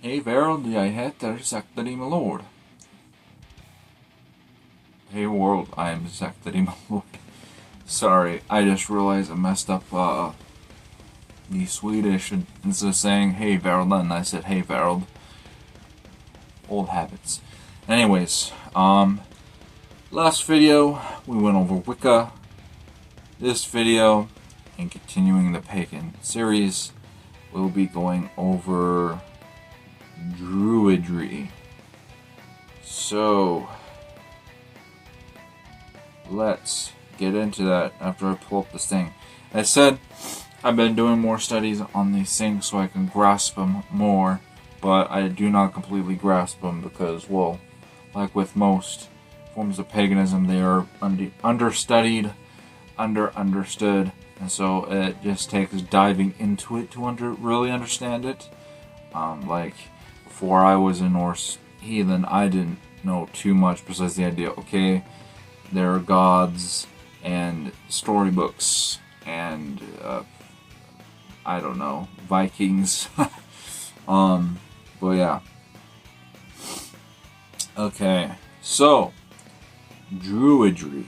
Hej värld, jag heter Zaktari my lord. Hey world, I am Zaktari my lord. Sorry, I just realized I messed up the Swedish, and instead of saying hey världen, I said hey värld. Old habits. Anyways, last video we went over Wicca. This video, and continuing the pagan series, we'll be going over Druidry. So let's get into that after I pull up this thing. As I said, I've been doing more studies on these things so I can grasp them more, but I do not completely grasp them because, well, like with most forms of paganism, they are understudied, understood, and so it just takes diving into it to really understand it. Like before I was a Norse heathen, I didn't know too much besides the idea, okay, there are gods and storybooks and I don't know, Vikings. But yeah. Okay, so Druidry.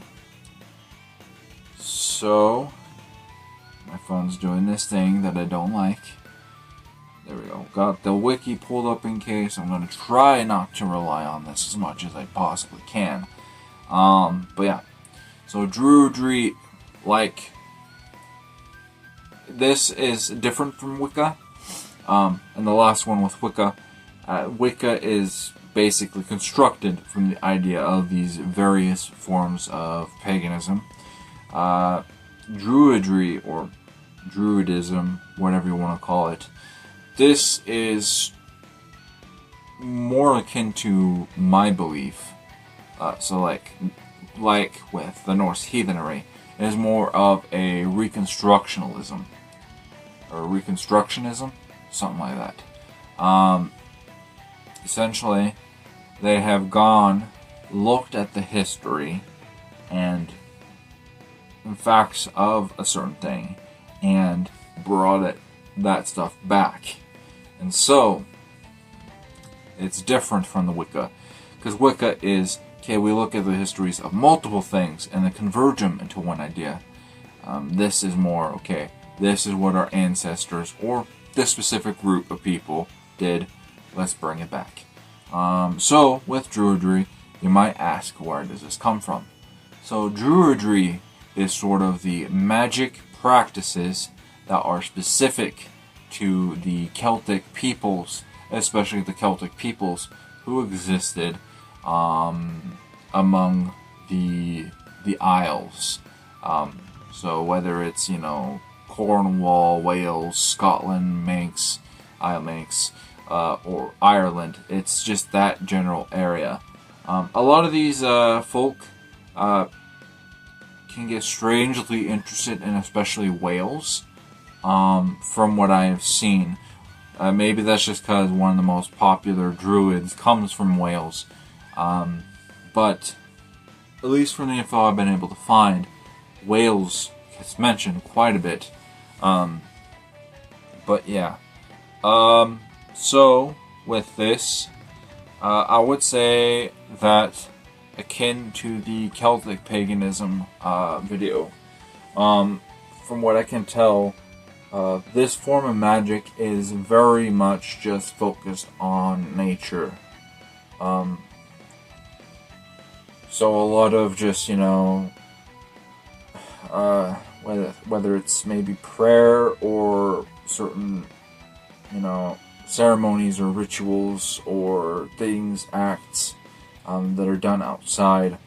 So my phone's doing this thing that I don't like. There we go. Got the wiki pulled up in case. I'm gonna try not to rely on this as much as I possibly can. But yeah. So Druidry, like, this is different from Wicca. And the last one with Wicca, Wicca is basically constructed from the idea of these various forms of paganism. Druidry, or Druidism, whatever you want to call it, this is more akin to my belief. So like with the Norse heathenry, it is more of a reconstructionalism. Or reconstructionism? Something like that. Essentially, they have looked at the history and facts of a certain thing and brought that stuff back. And so it's different from the Wicca, because Wicca is, okay, we look at the histories of multiple things and then converge them into one idea. This is more, okay, this is what our ancestors or this specific group of people did, let's bring it back. So with Druidry, you might ask, where does this come from? So Druidry is sort of the magic practices that are specific to the Celtic peoples, especially the Celtic peoples who existed among the Isles. So whether it's, Cornwall, Wales, Scotland, Manx, Isle Manx, or Ireland, it's just that general area. A lot of these folk can get strangely interested in especially Wales, from what I have seen. Maybe that's just because one of the most popular druids comes from Wales. But at least from the info I've been able to find, Wales gets mentioned quite a bit. But yeah. So with this, I would say that akin to the Celtic paganism video, from what I can tell, this form of magic is very much just focused on nature. So a lot of just, whether it's maybe prayer or certain, ceremonies or rituals or things, acts that are done outside,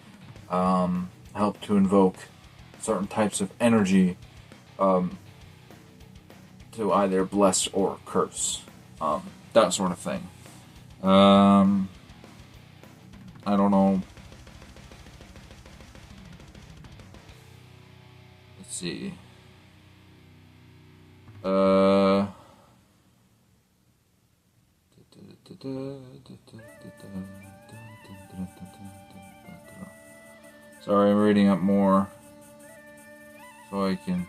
help to invoke certain types of energy to either bless or curse, that sort of thing. I don't know. Let's see. Sorry, I'm reading up more so I can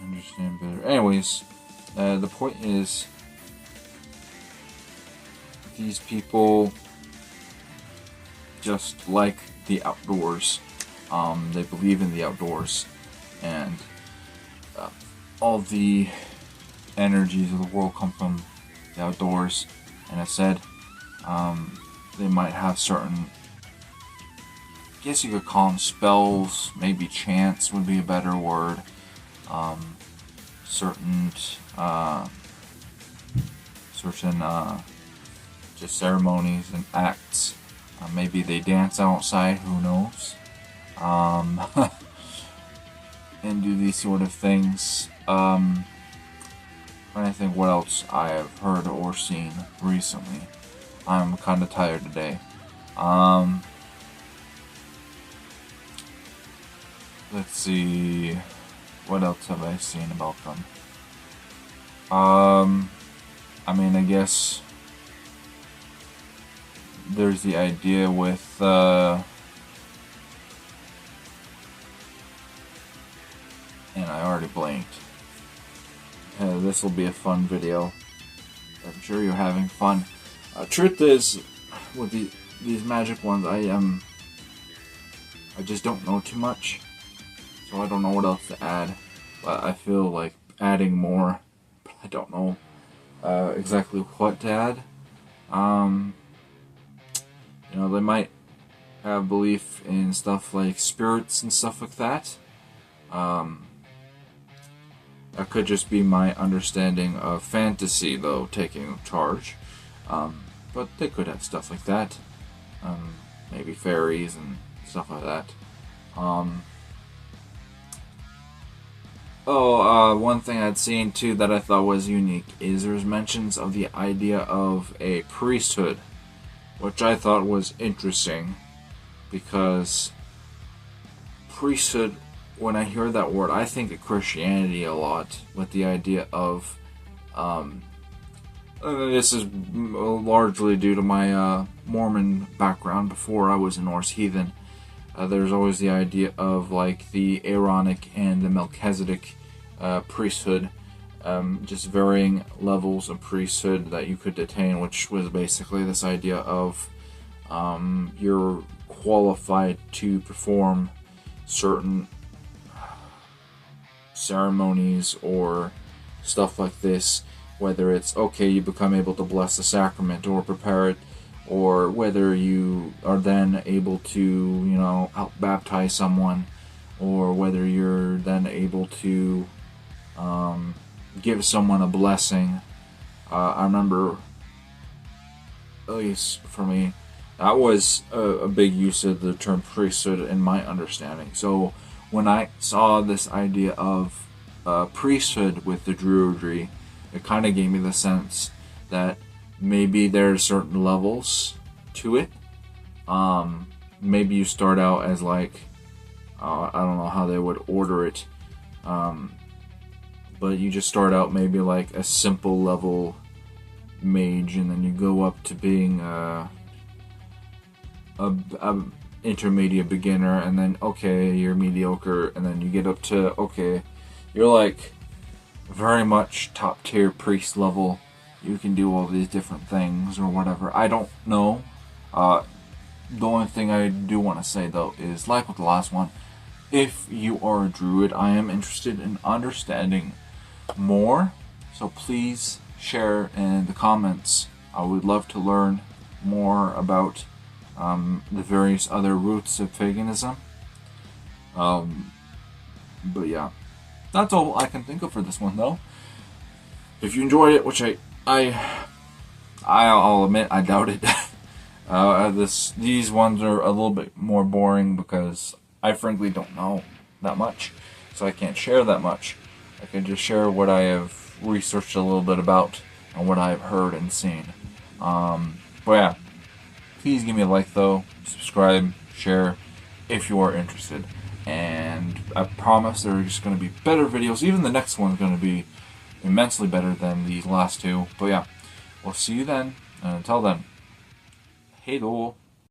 understand better. Anyways, the point is, these people just like the outdoors. They believe in the outdoors, and all the energies of the world come from the outdoors. And I said they might have certain, I guess you could call them spells, maybe chants would be a better word. Certain just ceremonies and acts. Maybe they dance outside, who knows? And do these sort of things. Trying to think what else I have heard or seen recently. I'm kind of tired today. Let's see, what else have I seen about them? I mean, I guess there's the idea with and I already blanked. This will be a fun video. I'm sure you're having fun. Truth is, with these magic ones, I just don't know too much, so I don't know what else to add. But I feel like adding more. But I don't know exactly what to add. You know, they might have belief in stuff like spirits and stuff like that. That could just be my understanding of fantasy, though, taking charge. But they could have stuff like that. Maybe fairies and stuff like that. One thing I'd seen too that I thought was unique is there's mentions of the idea of a priesthood, which I thought was interesting, because priesthood, when I hear that word, I think of Christianity a lot, with the idea of, this is largely due to my Mormon background before I was a Norse heathen. There's always the idea of like the Aaronic and the Melchizedek priesthood, just varying levels of priesthood that you could attain, which was basically this idea of you're qualified to perform certain ceremonies or stuff like this, whether it's okay you become able to bless the sacrament or prepare it, or whether you are then able to, you know, help baptize someone, or whether you're then able to give someone a blessing. I remember, at least for me, that was a big use of the term priesthood in my understanding. So when I saw this idea of priesthood with the Druidry, it kind of gave me the sense that maybe there are certain levels to it. Maybe you start out as like, I don't know how they would order it, but you just start out maybe like a simple level mage, and then you go up to being a intermediate beginner, and then okay, you're mediocre, and then you get up to okay, you're like very much top tier priest level. You can do all these different things or whatever. I don't know. The only thing I do want to say though is, like with the last one, if you are a druid, I am interested in understanding more, so please share in the comments. I would love to learn more about the various other roots of paganism. But yeah, that's all I can think of for this one though. If you enjoyed it, which I'll admit I doubt it. These ones are a little bit more boring because I frankly don't know that much, so I can't share that much. I can just share what I have researched a little bit about and what I have heard and seen. But yeah, please give me a like though, subscribe, share if you are interested, and I promise there are just going to be better videos. Even the next one is going to be immensely better than these last two. But yeah, we'll see you then, and until then, hey do.